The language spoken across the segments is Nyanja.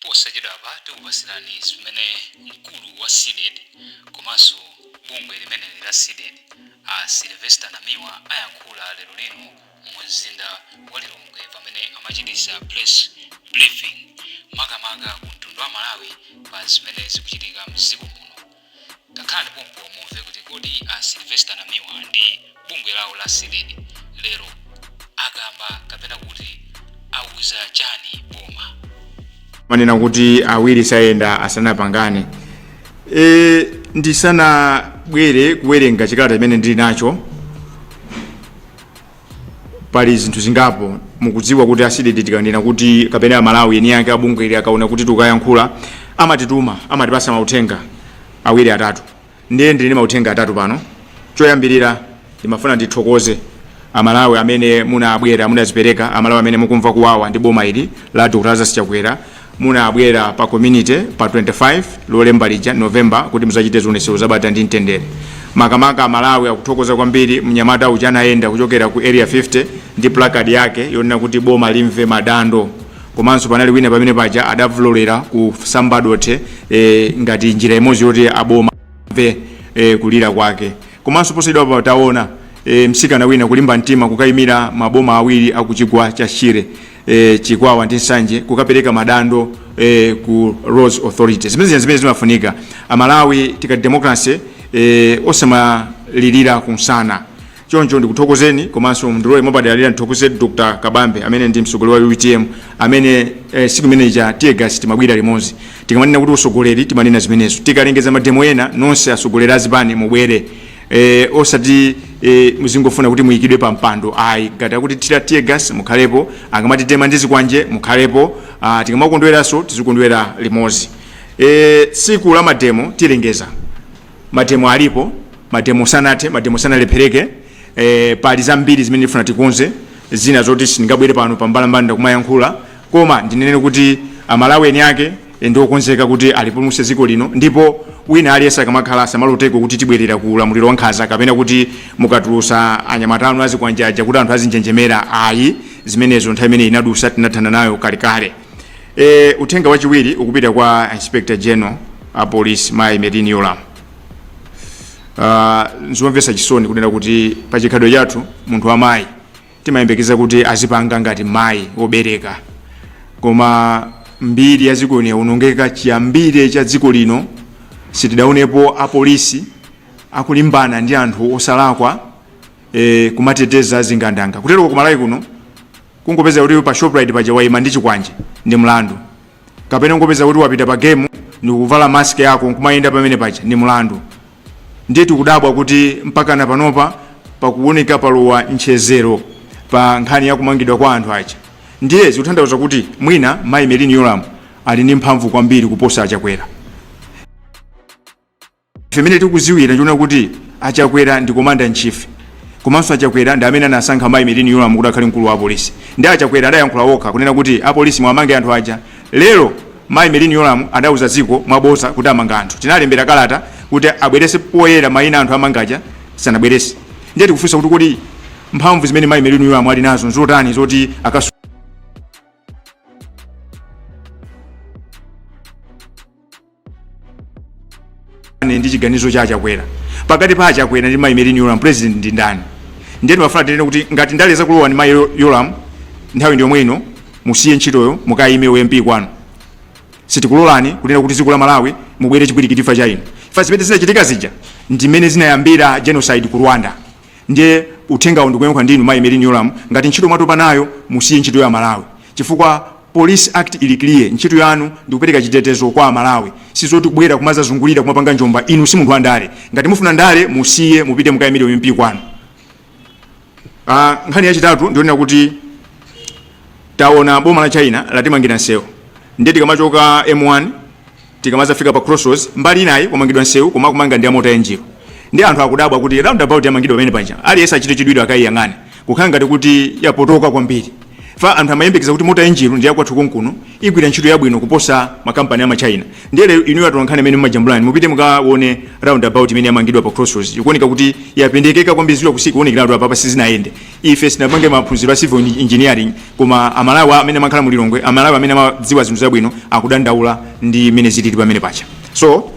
posachedwa apa tikupasirani zimene mkulu wa SIDED komanso bungwe limene la SIDED Silvester Namiwa ayankhula lero lino mu mzinda wa Lilongwe pamene amachitisa press briefing makamaka ku mtundu wa Malawi pa zimene zikuchitika mdziko muno. Takhala pompo mumve kuti kodi Silvester Namiwa ndi bungwe lawo la SIDED lero agamba kapena kuti auza chani boma. Manena kuti awiri sayenda asanapangane. Ndisana bwere kuwerenga chikalata chimene ndili nacho pali zinthu zingapo mukudziwa kuti SIDED tikanena kuti kapena Malawi eni yake abungwe ili akaona kuti tukayankhula amatituma amatipasa mauthenga awiri atatu. Ndiye ndili ndi mauthenga atatu pano. Choyambirira ndimafuna ndithokoze Amalawi amene munabwera munazipereka, Amalawi amene mukumva kuwawa ndi boma ili la Dr. Chiwawa munabwera pa community pa 25 lolemba lija November kuti muzachite zionetsero zabata ndi mtendere. Makamaka Malawi akuthokoza kwambiri mnyamata uja anaenda kuchokera ku area 50 ndi placard yake yonena kuti boma limve madando. Komanso panali wina pamene paja adavulolera ku Sambadothe ngati njira imodzi yoti aboma mve kulira kwake. Komanso posedwa pa taona msikana wina kulimba mtima kukayimira maboma awiri akuchigwa cha Shire Chiwawa ndi Nsanje kukapereka madando ku Roads Authority. Zimene zimafunika Amalawi tika democracy osamalirira kunsana. Choncho ndikuthokozeni komanso mndilole mobadalira nthokoze Dr. Kabambe amene ndi mtsogoleri wa UTM amene siku manager Tegas timabwira limodzi. Tikamanena kuti usogoleri timanena zimenezo. Tikalengeza mademo ena nonse asogolera azipani mubwere. Osati muzingofuna kuti muyikidwe pa mpando ayi ngati kuti tira Tegas mukhalepo angamati tema ndizi kwanje mukhalepo tikamakondweranso tizikondwera limodzi. Siku la mademo tilengeza mademo alipo, mademo sanathe, mademo sanalephereke. Pali zambiri zimene ndifuna tikonze zina zoti sindingabwere pano pambalambanda kumayankhula koma ndinene kuti Amalawi eni yake ndiokonzeka kuti alipulumutse dziko lino ndipo wina aliyense akamakhala asamaloteko kuti tibwerera ku ulamuliro wa nkhanza kapena kuti mukatulusa anyamatano azikwanjaja kuti anthu azinjenjemera ayi zimenezo nthawi imene inadusa tinathana nayo kalekale. Uthenga wachiwiri ukupita kwa Inspector General a Police Mai Merini Yolam. Nzomvesa chisoni kunena kuti pachikhalidwe chathu munthu wa mayi timayembekeza kuti azipanga ngati mayi obereka koma mbiri ya dziko lino unongeka chiyambire cha dziko lino sitidaonepo apolisi akulimbana ndi anthu osalakwa kumateteza zingandanga. Kutero ku Malawi kuno kungopeza kuti pa shoprite paja wayima ndi chikwanje ndi mlandu kapena ngopeza kuti wapita pa game ndi kuvala mask yako nkumayenda pamene paja ndi mlandu. Ndiye tikudabwa kuti mpaka na panopa pakuoneka palowa nchezero pa nkhani ya kumangidwa kwa anthu aja. Ndiye zikutanthauza kuti mwina Mai Merini Yolam ali ndi mphamvu kwambiri kuposa Achakwera. Femene tikuziwira ndiona kuti Achakwera ndi commander in chief. Komanso Achakwera ndi amene anasankha Mai Merini Yolam kuti akhale mkulu wa polisi. Ndi Achakwera adayankhula wokha kunena kuti apolisi mwamange anthu aja. Lero Mai Merini Yolam adauza dziko mwabosa kuti amanga anthu. Tinalembera kalata kuti abwerese poyera mayina anthu amangaja sanabwerese. Ndiye tikufunsa kuti kodi mphamvu zimene Mai Merini Yolam ali nazo nzotani zoti akasu ndi chiganizo cha Achakwera. Pakati pa Achakwera ndi Mai Merini Yolam president ndi ndani? Ndiye ndimafuna tinene kuti ngati ndaleza kulowa ndi Mai Yolam nthawi ndiyo mwino musiye ntchitoyo mukayime MP kwanu. Sitikulolani kunena kuti dziko la Malawi mubwere chipwirikitifa cha ino. Ifa zimene zinachitika zija ndimene zinayambira genocide ku Rwanda. Ndiye uthenga ndikuyenkha ndinu Mai Merini Yolam ngati ntchito mwatopa nayo musiye ntchito ya Malawi. Chifukwa Police Act ili clear ntchito yanu ndikupereka chitetezo kwa Malawi. Sizoti kubwera kumaza zungulira kumapanga njomba inu si munthu wa ndale. Ngati mufuna ndale musiye mupite mukayimire MP kwanu. Nkhani yachitatu ndionera kuti taona boma la China latimangira nsewu. Ndiye tikamachoka M1 tikamazafika pa crossroads mbali inayi kumangidwa nsewu koma kumanga ndi amota enjiro. Ndi anthu akudabwa kuti roundabout yamangidwa pamene panja aliyense achite chidwiro akayiyang'ane kukhala ngati kuti yapotoka kwambiri. fa anthu amayembekeza kuti mota enjiru ndi yakwathu konkuno igwira ntchito yabwino kuposa makampani ama China. Ndiye inu atolankhani amene mumajambulani mupite mukaone roundabout imene yamangidwa pa crossroads ikuoneka kuti yapendekeka kwambiri zilo kusika kuonekera kuti apa sizinayende. Ife sinapange maphunziro a civil engineering koma amalawa amene amakhala mu Lilongwe, amalawa amene amadziwa zinthu zabwino akudandaula ndi imene zilili pamene pacha. So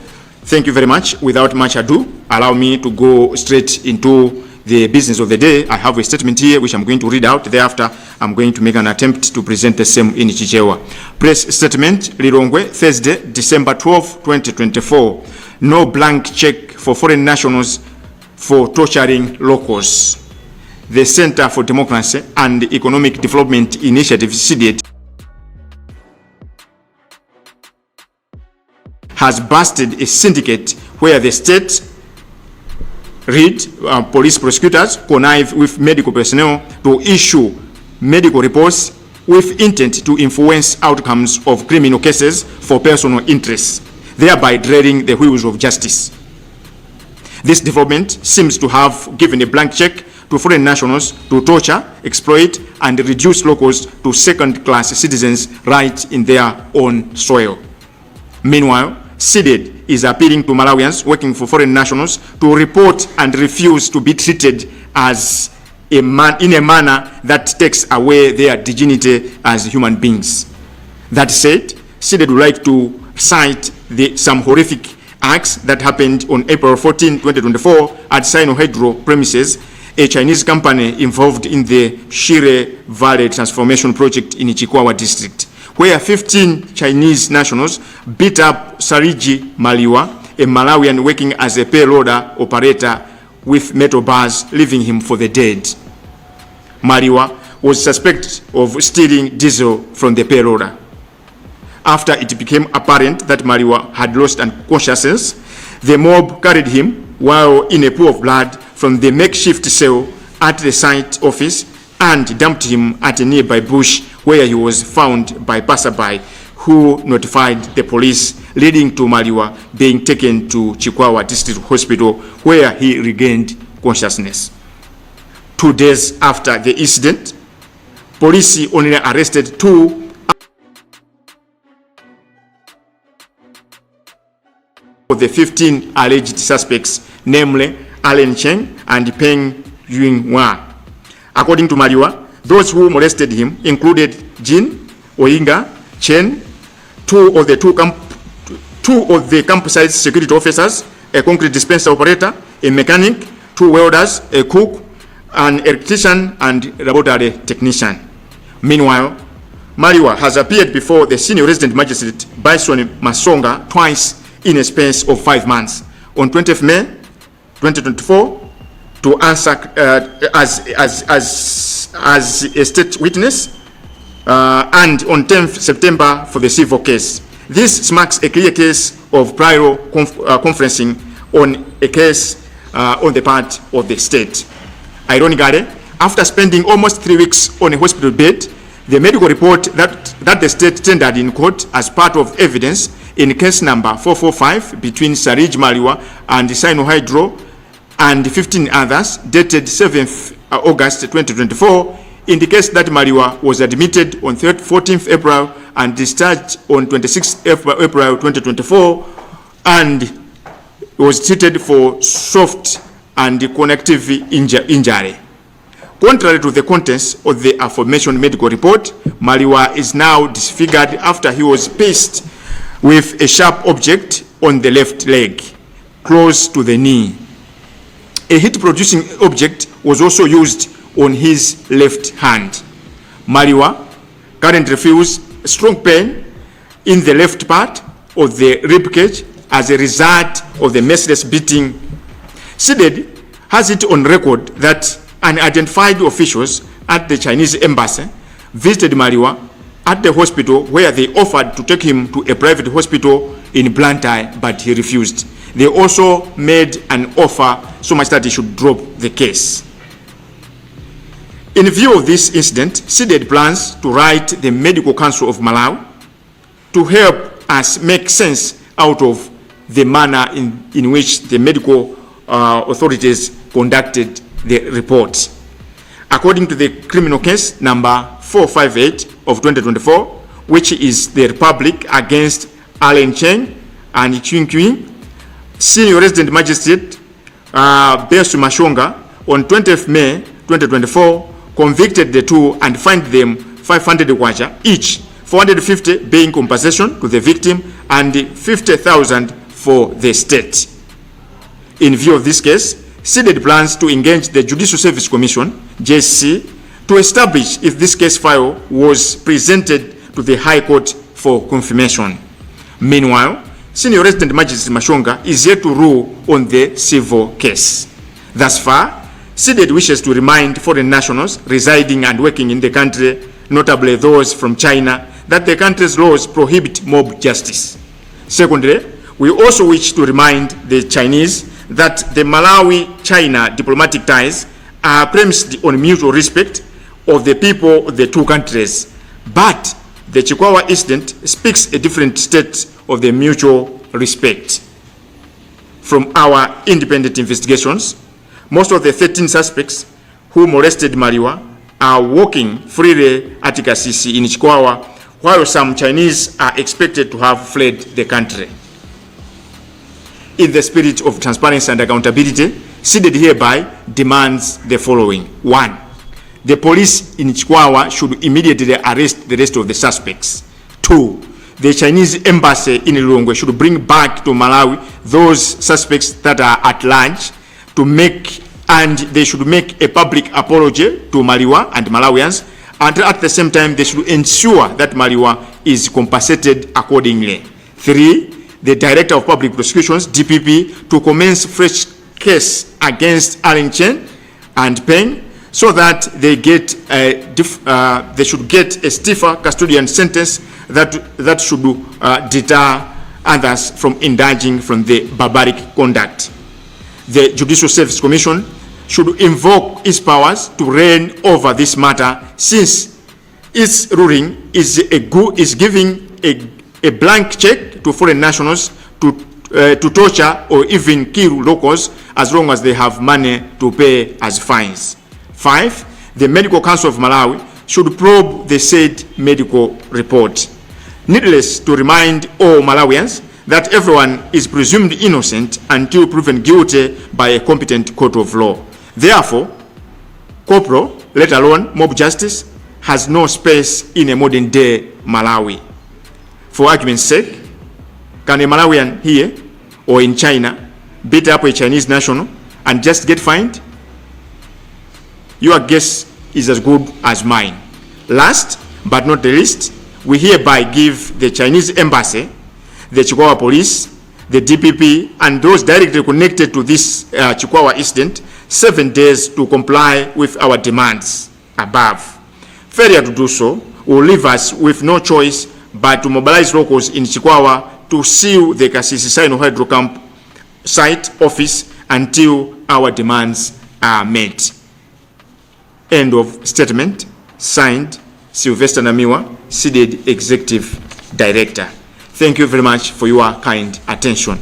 thank you very much. Without much ado, allow me to go straight into the business of the day. I have a statement here which I'm going to read out. Thereafter, I'm going to make an attempt to present the same in Chichewa. Press statement, Lilongwe, Thursday, December 12, 2024. No blank check for foreign nationals for torturing locals. The Center for Democracy and Economic Development Initiative, CDET, has busted a syndicate where the state police prosecutors connive with medical personnel to issue medical reports with intent to influence outcomes of criminal cases for personal interests, thereby derailing the wheels of justice. This development seems to have given a blank check to foreign nationals to torture, exploit, and reduce locals to second-class citizens right in their own soil. Meanwhile, CDET is appealing to Malawians working for foreign nationals to report and refuse to be treated as in a manner that takes away their dignity as human beings. That said, CDET would like to cite some horrific acts that happened on April 14, 2024 at Sino-Hydro premises, a Chinese company involved in the Shire Valley Transformation Project in Chiwawa district, where 15 Chinese nationals beat up Sariji Maliwa, a Malawian working as a payloader operator with metal bars, leaving him for the dead. Maliwa was suspected of stealing diesel from the payloader. After it became apparent that Maliwa had lost consciousness, the mob carried him while in a pool of blood from the makeshift cell at the site office and dumped him at a nearby bush where he was found by passerby who notified the police, leading to Maliwa being taken to Chiwawa District Hospital where he regained consciousness. 2 days after the incident, police only arrested 2 of the 15 alleged suspects, namely Allen Cheng and Peng Yunhua. According to Maliwa, those who molested him included Jin, Oinga, Chen, two of the campsite security officers, a concrete dispenser operator, a mechanic, 2 welders, a cook, an electrician, and laboratory technician. Meanwhile, Maliwa has appeared before the senior resident magistrate Bison Masonga twice in a space of 5 months. On 20th May 2024, to answer as a state witness, and on 10th September for the civil case. This marks a clear case of prior conferencing on a case on the part of the state. Ironically, after spending almost 3 weeks on a hospital bed, the medical report that the state tendered in court as part of evidence in case number 445 between Sarij Maliwa and Sino-Hydro and 15 others, dated 7th August 2024, indicates that Maliwa was admitted on 14th April and discharged on 26th April 2024 and was treated for soft and connective injury. Contrary to the contents of the aforementioned medical report, Maliwa is now disfigured after he was pierced with a sharp object on the left leg, close to the knee. A heat-producing object was also used on his left hand. Maliwa currently feels strong pain in the left part of the rib cage as a result of the merciless beating. CDET has it on record that unidentified officials at the Chinese embassy visited Maliwa at the hospital where they offered to take him to a private hospital in Blantyre, but he refused. They also made an offer so much that he should drop the case. In view of this incident, CDET plans to write the Medical Council of Malawi to help us make sense out of the manner in which the medical authorities conducted the report. According to the criminal case number 458 of 2024, which is the Republic against Allen Cheng and Chinkwi, Senior Resident Magistrate Besu Mashonga, on 20th May 2024, convicted the two and fined them 500 kwacha each, 450 being compensation to the victim and 50,000 for the state. In view of this case, SEDED plans to engage the Judicial Service Commission, JSC, to establish if this case file was presented to the High Court for confirmation. Meanwhile, Senior Resident Magistrate Mashonga is yet to rule on the civil case. Thus far, SEDED wishes to remind foreign nationals residing and working in the country, notably those from China, that the country's laws prohibit mob justice. Secondly, we also wish to remind the Chinese that the Malawi-China diplomatic ties are premised on mutual respect of the people of the two countries, but the Chiwawa incident speaks a different state of the mutual respect. From our independent investigations, most of the 13 suspects who molested Namiwa are walking freely at Kasisi in Chiwawa, while some Chinese are expected to have fled the country. In the spirit of transparency and accountability, SEDED hereby demands the following. 1. The police in Chiwawa should immediately arrest the rest of the suspects. 2. The Chinese embassy in Lilongwe should bring back to Malawi those suspects that are at large and they should make a public apology to Namiwa and Malawians, and at the same time they should ensure that Namiwa is compensated accordingly. 3. The Director of Public Prosecutions, DPP, to commence fresh case against Allen Chen and Peng, so that they should get a stiffer custodian sentence that should deter others from indulging from the barbaric conduct. The Judicial Service Commission should invoke its powers to reign over this matter, since its ruling is giving a blank check to foreign nationals to torture or even kill locals as long as they have money to pay as fines. 5. The Medical Council of Malawi should probe the said medical report. Needless to remind all Malawians that everyone is presumed innocent until proven guilty by a competent court of law. Therefore, corporal, let alone mob justice, has no space in a modern day Malawi. For argument's sake, can a Malawian here or in China beat up a Chinese national and just get fined? Your guess is as good as mine. Last but not the least, we hereby give the Chinese embassy, the Chiwawa police, the DPP, and those directly connected to this Chiwawa incident 7 days to comply with our demands above. Failure to do so will leave us with no choice but to mobilize locals in Chiwawa to seal the Kasisi Sino Hydro Camp site office until our demands are met. End of statement. Signed, Silvester Namiwa, SEDED Executive Director. Thank you very much for your kind attention.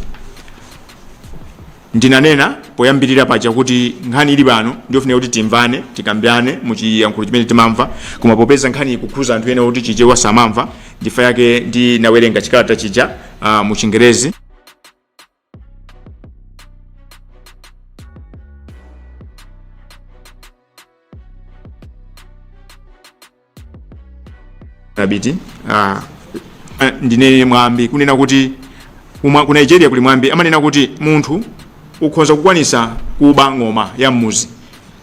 Ndinanena poyambirira paja kuti nkhani ili bano ndofuna kuti timvane tikambirane muchiyankhulo chimene timamva, koma popeza nkhani ikukhuza anthu ena kuti chichewa samamva, ndifa yake ndinawerenga chikalata chija mu Chingerezi. Rabiti ndine mwambi kunena kuti ku Nigeria kuli mwambi amanena kuti munthu ukhoza kukwanisa kuba ngoma ya mmuzi,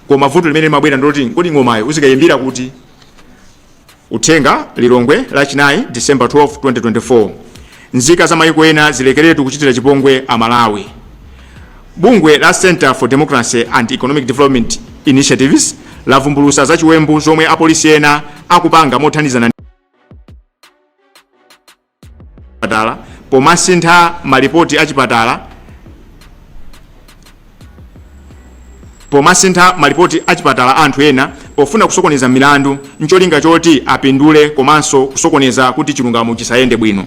koma vuto limene limabwera ndoti kodi ngomayo uzikayimbira kuti. Uthenga Lilongwe lachinayi December 12, 2024. Nzika za mayiko ena zilekeretu kuchitira chipongwe Amalawi. Bungwe la Center for Democracy and Economic Development Initiatives lavumbulusa za chiwembu zomwe apolisi ena akupanga mothandizana chipatala pomasintha malipoti achipatala anthu ena pofuna kusokoneza milandu ncholinga choti apindule komanso kusokoneza kuti chilungamo chisayende bwino.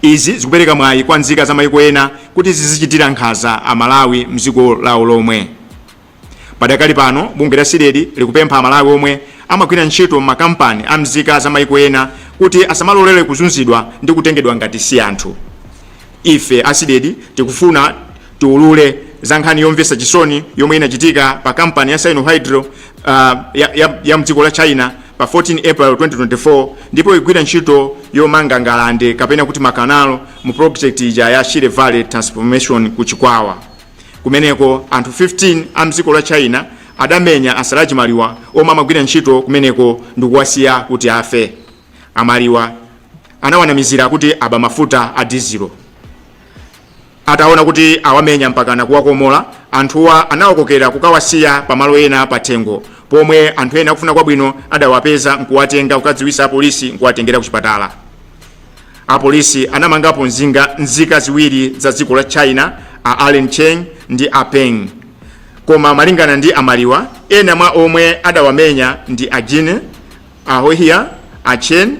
Izi zikupereka mwayi kwa nzika za mayiko ena kuti zizichitira nkhanza Amalawi mdziko lawo lomwe. Padakali pano bungwe la SIDED likupempha amalawi omwe amagwira ntchito m'makampani a mzika za maiko ena kuti asamalolere kuzunzidwa ndi kutengedwa ngati si anthu. Ife a SIDED tikufuna tiulule za nkhani yomvetsa chisoni yomwe inachitika pa kampani ya Sinohydro ya mdziko la China pa 14 April 2024 ndipo igwira ntchito yomanga ngalande kapena kuti makanalo mu project ija ya Shire Valley Transformation ku Chiwawa. Kumeneko anthu 15 a mdziko la China adamenya asalaji maliwa omwe amagwira ntchito kumeneko ndikuwasiya kuti afe. Amaliwa anawanamizira kuti aba mafuta a diesel. Ataona kuti awamenya mpaka na kuwakomola, anthuwa anawakokera kukawasiya pamalo ena patengo, pomwe anthu ena kufuna kwabwino adawapeza nkuwatenga kukadziwisa apolisi nkuwatengera ku chipatala. Apolisi anamangapo nzika ziwiri za dziko la China, a Allen Cheng ndi a Peng. Koma malingana ndi amaliwa, ena mwa omwe adawamenya ndi a Jine, a Hohia, a Chen,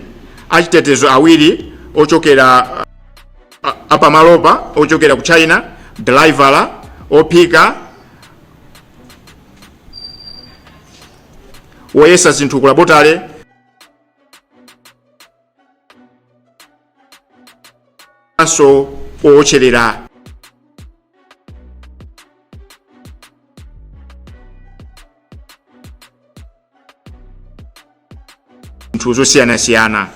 achitetezo awiri ochokera apamalopa ochokera ku China, driver ophika woyesa zinthu ku labotale aso oocherera. Nthu zosiyana-siyana.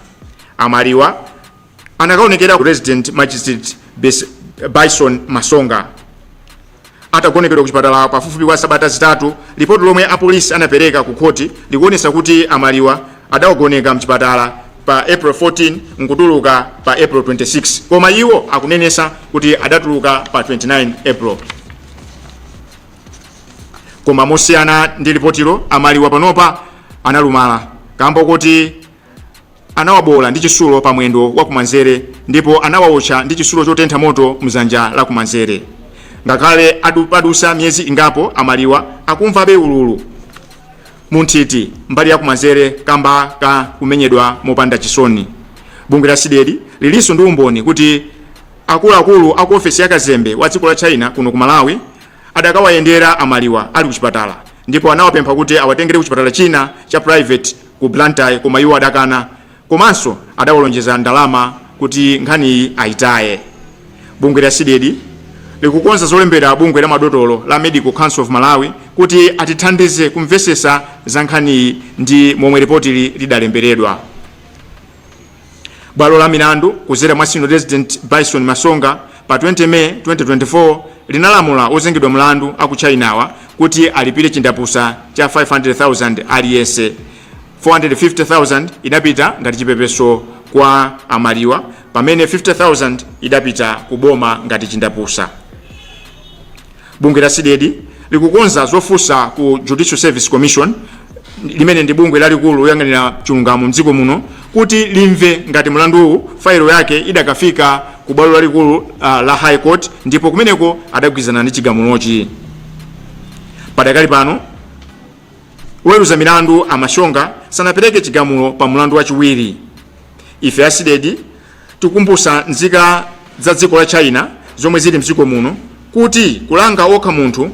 Amaliwa anakaonekera ku Resident Magistrate Bison Masonga atagonekedwa ku chipatala pafupifupi kwa sabata zitatu. Ripoti lomwe apolisi anapereka ku koti likuonesa kuti amaliwa adawagoneka mchipatala pa April 14 nkutuluka pa April 26, koma iwo akunenesa kuti adatuluka pa 29 April. Koma mosiyana ndi ripotiro, amaliwa panopa analumala kambo kuti anawabola ndi chisulo pa mwendo wa kumanzere ndipo anawawotcha ndi chisulo chotentha moto mzanja la kumanzere. Ngakhale adusa miyezi ingapo, amaliwa akumvabe ululu munthiti mbali ya kumanzere kamba ka kumenyedwa mopanda chisoni. Bungwe la SIDED lilinso ndi umboni kuti akuluakulu aku ofesi ya kazembe wa dziko la China kuno ku Malawi adakawayendera amaliwa ali ku chipatala ndipo anawapempha kuti awatengere ku chipatala china cha private ku Blantyre, koma iwo adakana. Komanso adawalonjeza ndalama kuti nkhani ayitaye. Bungwe la SIDED likukonza zolembera bungwe la madotolo la Medical Council of Malawi kuti atithandize kumvesesa za nkhani ndi momwe ripoti lidalemberedwa. Bwalo la milandu kuzera mwa Senior Resident Bison Masonga pa 20 May 2024 linalamula ozengedwa mlandu aku Chinawa kuti alipire chindapusa cha 500,000 aliyense. 450,000 idapita ngati chipepeso kwa amaliwa, pamene 50,000 idapita kuboma ngati chindapusa. Bungwe la SIDED likukonza zofunsa ku Judicial Service Commission limene ndi bungwe lalikulu loyang'anira chilungamo mdziko muno kuti limve ngati mlanduwu failo yake idakafika ku bwalo lalikulu la High Court ndipo kumeneko adagwizana ndi chigamulochi. Padakali pano weruza milandu amashonga sanapereke chigamulo pa mlandu wachiwiri. Ife a SIDED tikumbusa nzika za dziko la China zomwe zili mdziko muno kuti kulanga okha munthu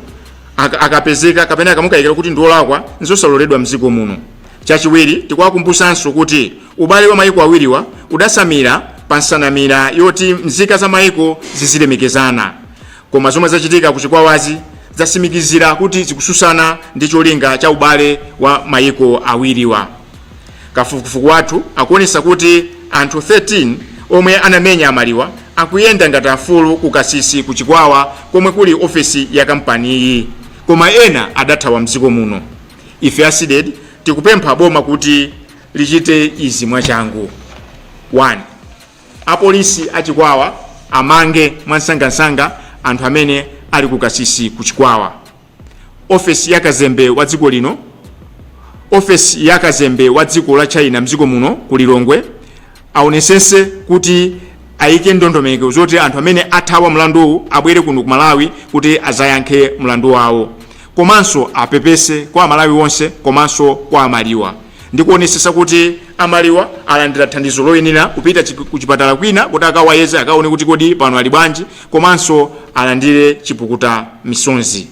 akapezeka kapena akamukayikira kuti ndiolakwa nzosaloledwa mdziko muno. Chachiwiri tikuwakumbusanso kuti ubale wa maiko awiriwa udasamira pa nsanamira yoti nzika za maiko zizilemekezana, koma zomwe zachitika ku Chikwawazi zasimikizira kuti zikususana ndi cholinga cha ubale wa maiko awiriwa. Kafukufuku wathu akuonesa kuti anthu 13 omwe anamenya amaliwa akuyenda ngati afulu ku kasisi ku Chiwawa komwe kuli ofesi ya kampani iyi, koma ena adathawa mdziko muno. Ife a SIDED tikupempha boma kuti lichite izi mwachangu. 1. Apolisi a Chiwawa amange mwansangasanga anthu amene ali ku kasisi ku Chiwawa. Ofesi ya kazembe wa dziko lino, ofesi ya kazembe wa dziko la China mdziko muno ku Lilongwe aonesese kuti ayike ndondomeko zoti anthu amene athawa mlandu abwere kuno ku Malawi kuti azayankhe mlandu wawo, komanso apepese kwa Malawi wonse komanso kwa amaliwa ndikuonesesa kuti amaliwa alandira thandizo loyenera kupita ku chipatala kwina kuti akawayeze akaone kuti kodi pano ali bwanji, komanso alandire chipukuta misonzi.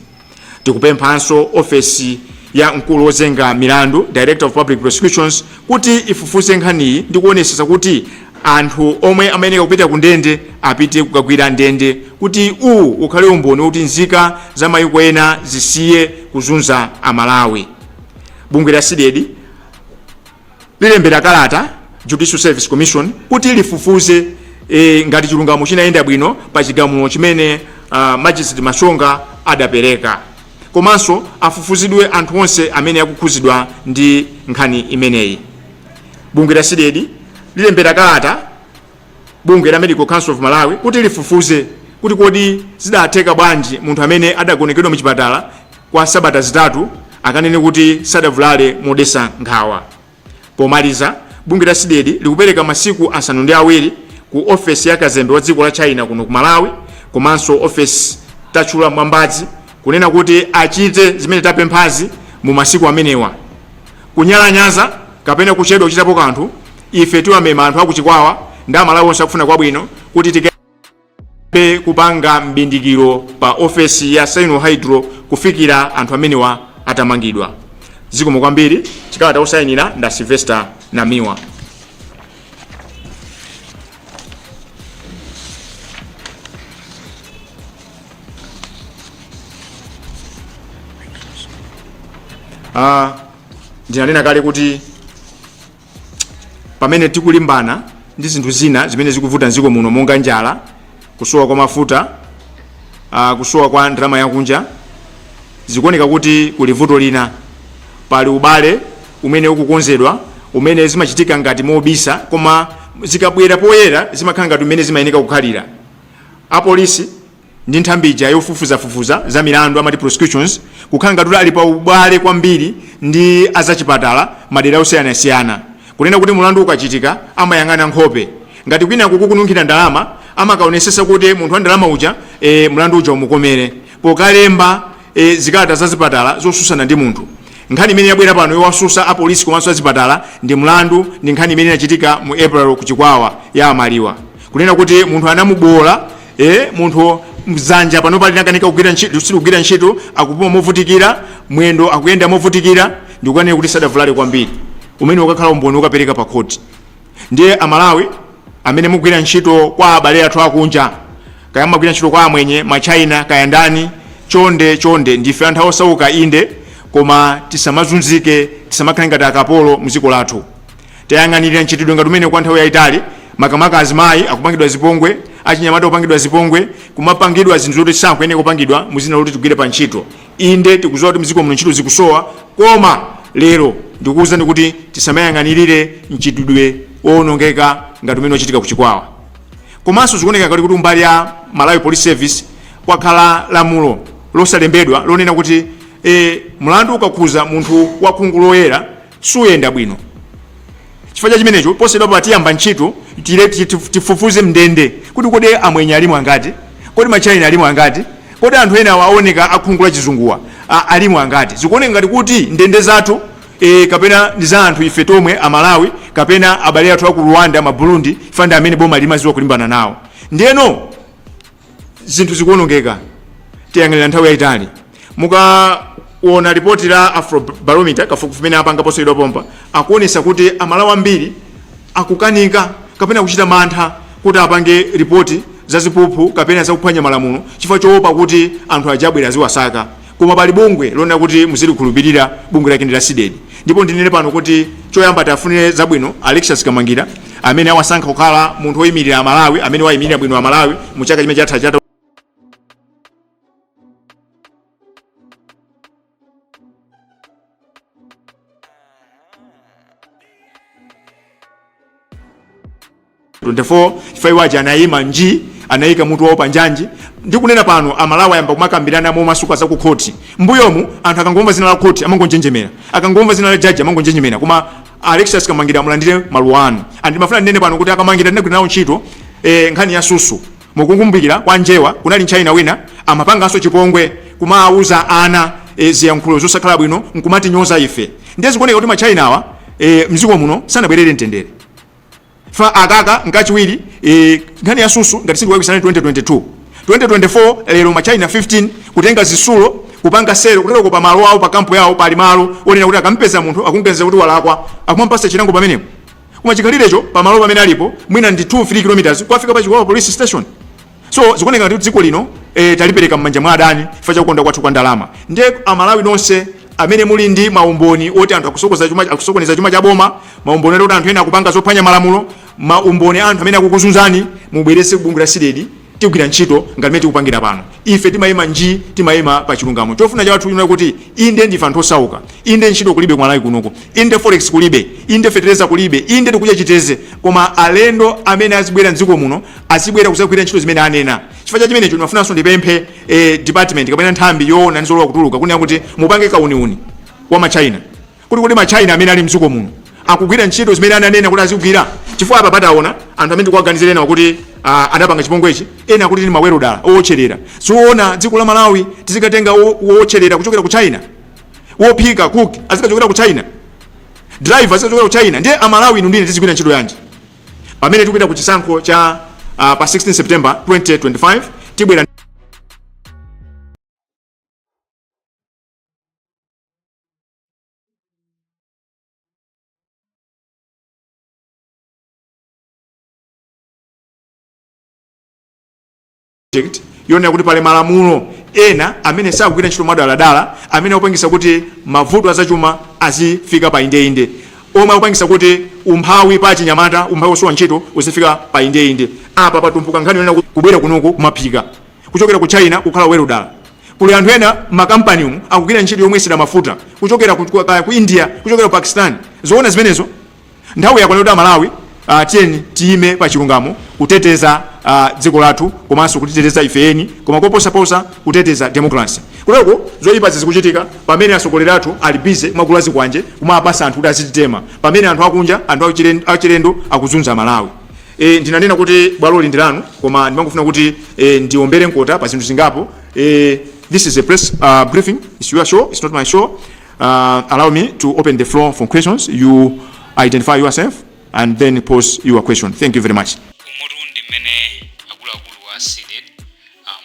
Tikupemphanso ofesi ya mkulu wozenga milandu Director of Public Prosecutions kuti ifufuze nkhaniyi ndi kuonesesa kuti anthu omwe ameneka kupita ku ndende apite kukagwira ndende kuti ukhale umboni kuti nzika za mayiko ena zisiye kuzunza Amalawi. Bungwe la SIDED lilembera kalata Judicial Service Commission kuti lifufuze ngati chilungamo chinayenda bwino pa chigamulo chimene Magistrate Mashonga adapereka. Komanso afufuzidwe anthu onse amene akukhuzidwa ndi nkhani imeneyi. Bungwe la SIDED lilembera kalata bungwe la Medical Council of Malawi kuti lifufuze kuti kodi zidatheka bwanji munthu amene adagonekedwa muchipatala kwa sabata zitatu akanene kuti sadavulale modesa nkhawa. Pomaliza, bungwe la SIDED likupereka masiku 7 ku ofesi ya kazembe wa dziko la China kuno ku Malawi, komanso ofesi tachula mwambadzi kunena kuti achite zimene tapemphazi mu masiku amenewa. Kunyalanyaza kapena kuchedwa kuchitapo kanthu, ife tiwamema anthu aku Chiwawa ndi Amalawi onse akufuna kwabwino kuti tikabe kupanga mbindikiro pa ofesi ya Hydro kufikira anthu amenewa atamangidwa. Zikomo kwambiri. Chikalata osayinira nda Silvester Namiwa. Ndinanena kale kuti pamene tikulimbana ndi zinthu zina zimene zikuvuta nziko muno monga njala, kusowa kwa mafuta, kusowa kwa ndalama yakunja, zikuoneka kuti kuli vuto lina. Pali ubale umene ukukonzedwa umene zimachitika ngati mobisa, koma zikabwera poyera zimakhala ngati umene zimayeneka kukhalira. Apolisi ndi nthambija yofufuza za milandu amati prosecutions kukhala ngati ali pa ubale kwambiri ndi azachipatala madera osiyanasiyana. Kunena kuti mulandu ukachitika amayang'ana nkhope. Ngati kwina kukununkhira ndalama amakaonesesa kuti munthu wa ndalama uja mulandu uja umukomere. Pokalemba zikalata za zipatala zosusana ndi munthu. Nkhani imene yabwera pano yowasusa apolisi komanso azipatala ndi mlandu ndi nkhani imene inachitika mu April ku Chiwawa ya Amaliwa. Kunena kuti munthu anamubola munthu mzanja pano pali nakanika kugwira ntchito akupuma movutikira, mwendo akuyenda movutikira, ndikukanena kuti sadavulale kwambiri. Umene ukakhala umboni ukapereka pa court. Ndiye Amalawi amene mugwira ntchito kwa abale athu akunja, kaya mugwira ntchito kwa amwenye machina kaya ndani, chonde ndife anthu osauka inde, koma tisamazunzike, tisamakhala ngati akapolo muziko lathu. Tayang'anira ntchitidwe ngati umene kwa nthawi yayitali, makamaka azimayi akupangidwa zipongwe, achinyamata kupangidwa zipongwe, kumapangidwa zinthu zoti sankuyenera kupangidwa muzina loti tigwire pa ntchito. Inde tikuzowa kuti muziko muno ntchito zikusowa, koma lero ndikuwuzani kuti tisamayang'anirire ntchitidwe owonongeka ngati umene wachitika ku Chiwawa. Komanso zikuoneka kuti mbali ya Malawi Police Service kwakhala lamulo losalembedwa lonena kuti mlandu ukakhuza munthu wa khungu loyera suyenda bwino. Chifukwa chimenecho posedwa patiyamba ntchito tifufuze mndende kuti kodi amwenye alimu angati, kodi machina alimu angati, kodi anthu ena awaoneka akhungu la chizunguwa alimu angati. Zikuoneka ngati kuti ndende zathu kapena ndi za anthu ife tomwe Amalawi kapena abale athu aku Rwanda ma Burundi fanda amene boma limaziwa kulimbana nawo. Ndiyeno zinthu zikuonongeka. Tiyang'anira nthawi yayitali. Mukaona ripoti la Afrobarometer kafukufuku imene apanga posayidwa pompa akuonesa kuti Amalawi ambiri akukanika kapena kuchita mantha kuti apange ripoti zaziphuphu kapena zakuphwanya malamulo chifukwa choopa kuti anthu ajabwera aziwasaka. Koma pali bungwe lona kuti muzili kukhulupirira bungwe lake la SIDED. Ndipo ndinene pano kuti choyamba tafunire zabwino Alexis Kamangira amene awasankha kukhala munthu woyimirira Amalawi, amene wayimirira bwino Amalawi mu chaka chimene chatha chifaiwaja anayima nji anayika mutu wawo panjanji. Ndikunena pano Amalawi ayamba kumakambirana momasuka za ku court. Mbuyomu anthu akangomva zina la court amangonjenjemera, akangomva zina la judge amangonjenjemera. Koma Alexis Kamangira mulandire maluwanu. Andimafuna ndene pano kuti akamangira ndine kuti nawo ntchito nkhani ya susu. Mukukumbukira kwa njewa kunali China wina amapanganso chipongwe kumauza ana ziyankhulo zosakhala bwino nkumati nyoza ife. Ndiye zikuoneka kuti machina awa mziko muno sanabwerere mtendere. Fa akaka ngachiwiri nkhani ya susu ngati sindi wakuisana 2022 2024 lero machina 15 kutenga zisulo kupanga sero kutero pa malo awo pa kampo yawo pali malo onena kuti akampeza munthu akungenza kuti walakwa akumpasa chilango pamenepo koma chikalirecho pa malo pamene alipo mwina ndi 2-3 kilometers kwafika pa Chiwawa police station. So zikuoneka kuti dziko lino talipereka m'manja mwa adani chifukwa cha kukonda kwathu kwa ndalama. Ndiye amalawi nonse amene muli ndi maumboni oti anthu akusokoneza chuma cha boma, maumboni oti anthu ena akupanga zophwanya malamulo, maumboni anthu amene akukuzunzani, mubwerese kubungwe la SIDED tigwira ntchito ngati mmene tikupangira pano. Ife timayima pa chilungamo. Chofuna cha wathu kuti inde ndife anthu osauka, inde ntchito kulibe kumalawi kunoko, inde forex kulibe, inde fertilizer kulibe, inde tikudya chiteze, koma alendo amene azibwera mdziko muno azibwera kuzagwira ntchito zimene anena. Chifukwa cha chimenecho ndimafunanso ndipemphe department kapena nthambi yoona nzolowa kutuluka kunena kuti mupange kauniuni wa machina kuti machina amene ali mdziko muno akugwira ntchito zimene ananena kuti azigwira. Chifukwa apa pataona anthu amene tikuwaganizirena kuti adapanga chipongwe ichi ena akuti ni mawero dala ocherera. Soona dziko la Malawi tizikatenga ocherera kuchokera ku China, wophika cook azikachokera ku China, driver azikachokera ku China. Ndiye amalawi inu ndine tizigwira ntchito yanji pamene tikupita ku chisankho cha pa 16 September 2025 tibwera yonera kuti pale malamulo ena amene sakugwira ntchito madaladala amene akupangisa kuti mavuto azachuma azifika pa inde omwe akupangisa kuti umphawi pa chinyamata, umphawi osowa ntchito uzifika pa inde. Apa patumpuka nkhani yonera kubwera kunoku kumaphika kuchokera ku China kukhala werodala. Kuli anthu ena makampani akugwira ntchito yomwe isida mafuta kuchokera ku India, kuchokera ku Pakistan. Zoona zimenezo nthawi yakwana kuti Malawi tiyeni tiyime pa chilungamo kuteteza dziko lathu komanso kutiteteza ifeni koma koposaposa kuteteza democracy. Kuleko zoyipa zikuchitika pamene atsogoleri athu ali busy magulu azikwanje kumapasa anthu kuti azititema pamene anthu akunja, anthu achilendo akuzunza Malawi. Ndinanena kuti bwalo lindilanu koma ndimangofuna kuti ndiombere nkota pa zinthu zingapo. This is a press briefing. It's your show, it's not my show. Allow me to open the floor for questions. You identify yourself and then pose your question. Thank you very much. Umurundi mene akulu wa SIDED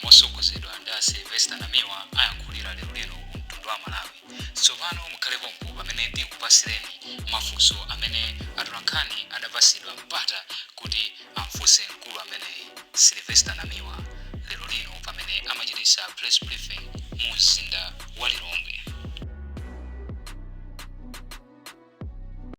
mosokozedwa nda Silvester Namiwa ayankhulira lero mtundu wa Malawi. Tsopano mukhale pompo pamene tikupasireni mafunso amene atolankhani adapasidwa mpata kuti amfunse mkulu amene Silvester Namiwa lero pamene amachitisa press briefing mu mzinda wa Lero.